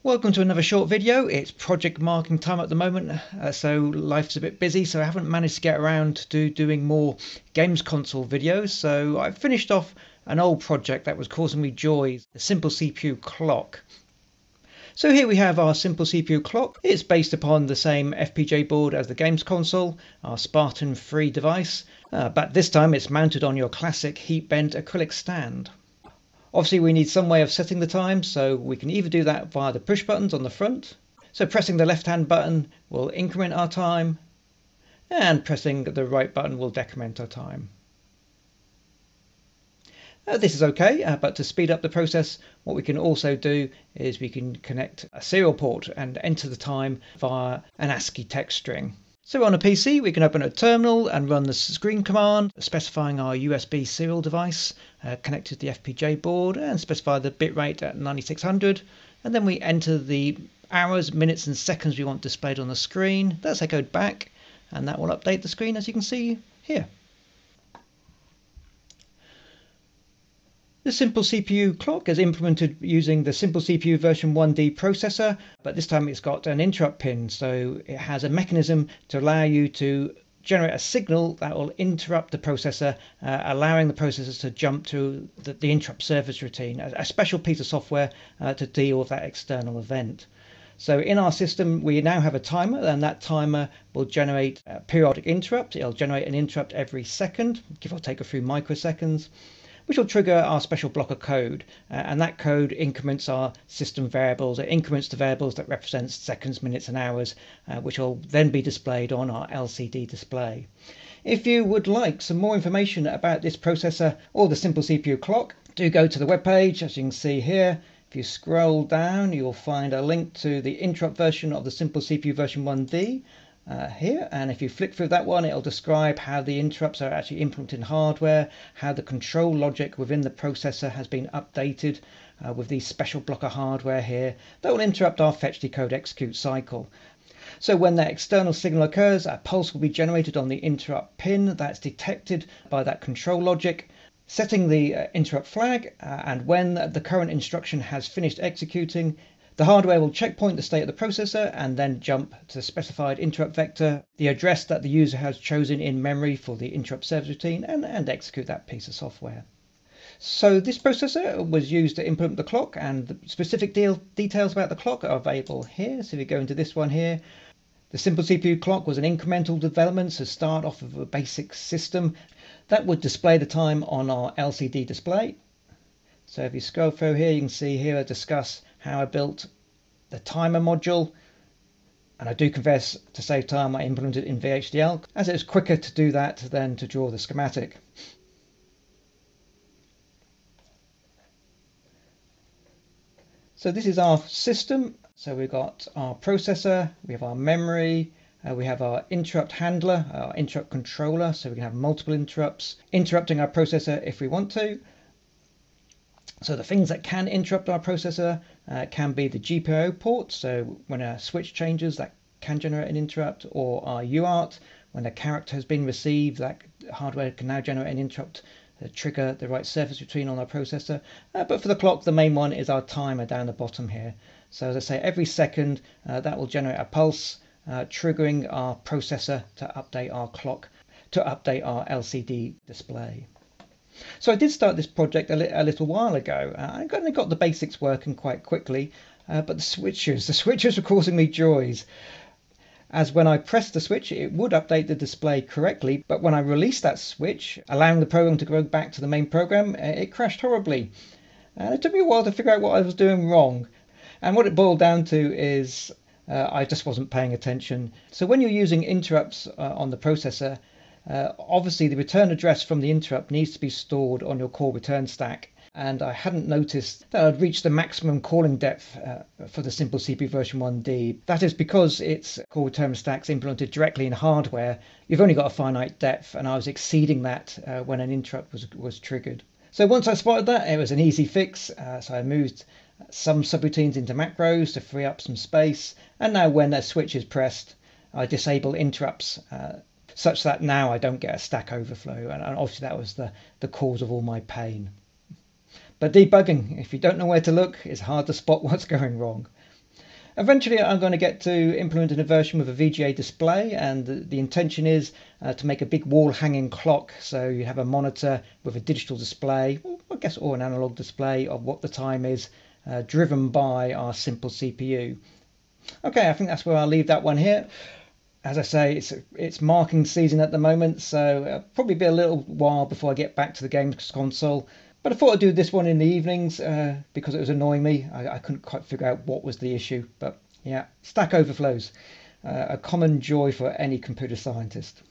Welcome to another short video. It's project marking time at the moment, so life's a bit busy, so I haven't managed to get around to doing more games console videos. So I finished off an old project that was causing me joy, the SimpleCPU Clock. So here we have our SimpleCPU Clock. It's based upon the same FPGA board as the games console, our Spartan 3 device, but this time it's mounted on your classic heat-bent acrylic stand. Obviously we need some way of setting the time, so we can either do that via the push buttons on the front. So pressing the left hand button will increment our time, and pressing the right button will decrement our time. This is okay, but to speed up the process, what we can also do is we can connect a serial port and enter the time via an ASCII text string. So on a PC, we can open a terminal and run the screen command, specifying our USB serial device connected to the FPGA board, and specify the bitrate at 9600. And then we enter the hours, minutes and seconds we want displayed on the screen. That's echoed back, and that will update the screen as you can see here. The SimpleCPU Clock is implemented using the SimpleCPU version 1D processor, but this time it's got an interrupt pin, so it has a mechanism to allow you to generate a signal that will interrupt the processor, allowing the processor to jump to the interrupt service routine, a special piece of software to deal with that external event. So in our system we now have a timer, and that timer will generate a periodic interrupt. It'll generate an interrupt every second, give or take a few microseconds, which will trigger our special block of code, and that code increments our system variables. It increments the variables that represent seconds, minutes and hours, which will then be displayed on our LCD display. If you would like some more information about this processor or the SimpleCPU Clock, do go to the webpage. As you can see here, if you scroll down, you'll find a link to the interrupt version of the SimpleCPU version 1D. Here, and if you flick through that one, it'll describe how the interrupts are actually implemented in hardware, how the control logic within the processor has been updated with these special block of hardware here that will interrupt our fetch, decode, execute cycle. So when that external signal occurs, a pulse will be generated on the interrupt pin that's detected by that control logic, setting the interrupt flag, and when the current instruction has finished executing, the hardware will checkpoint the state of the processor and then jump to the specified interrupt vector, the address that the user has chosen in memory for the interrupt service routine, and execute that piece of software. So this processor was used to implement the clock, and the specific details about the clock are available here. So if you go into this one here, the SimpleCPU Clock was an incremental development, so start off of a basic system that would display the time on our LCD display. So if you scroll through here, you can see here I discuss how I built the timer module, and I do confess, to save time, I implemented it in VHDL, as it was quicker to do that than to draw the schematic. So this is our system. So we've got our processor, we have our memory, we have our interrupt handler, our interrupt controller, so we can have multiple interrupts interrupting our processor if we want to. So the things that can interrupt our processor can be the GPIO port, so when a switch changes that can generate an interrupt, or our UART, when a character has been received, that hardware can now generate an interrupt to trigger the right surface routine on our processor. But for the clock, the main one is our timer down the bottom here. So as I say, every second that will generate a pulse, triggering our processor to update our clock, to update our LCD display. So I did start this project a little while ago. I got the basics working quite quickly, but the switches were causing me joys. As when I pressed the switch, it would update the display correctly, but when I released that switch, allowing the program to go back to the main program, it crashed horribly. And it took me a while to figure out what I was doing wrong. And what it boiled down to is I just wasn't paying attention. So when you're using interrupts on the processor, obviously the return address from the interrupt needs to be stored on your call return stack, and I hadn't noticed that I'd reached the maximum calling depth for the SimpleCPU version 1D. That is because its call return stack's implemented directly in hardware. You've only got a finite depth, and I was exceeding that when an interrupt was triggered. So once I spotted that, it was an easy fix. So I moved some subroutines into macros to free up some space, and now when a switch is pressed, I disable interrupts such that now I don't get a stack overflow, and obviously that was the cause of all my pain. But debugging, if you don't know where to look, it's hard to spot what's going wrong. Eventually I'm going to get to implementing a version with a VGA display, and the intention is to make a big wall hanging clock, so you have a monitor with a digital display, I guess, or an analog display of what the time is, driven by our simple CPU. Okay, I think that's where I'll leave that one here. As I say, it's marking season at the moment, so it'll probably be a little while before I get back to the games console. But I thought I'd do this one in the evenings because it was annoying me. I couldn't quite figure out what was the issue. But yeah, Stack Overflows, a common joy for any computer scientist.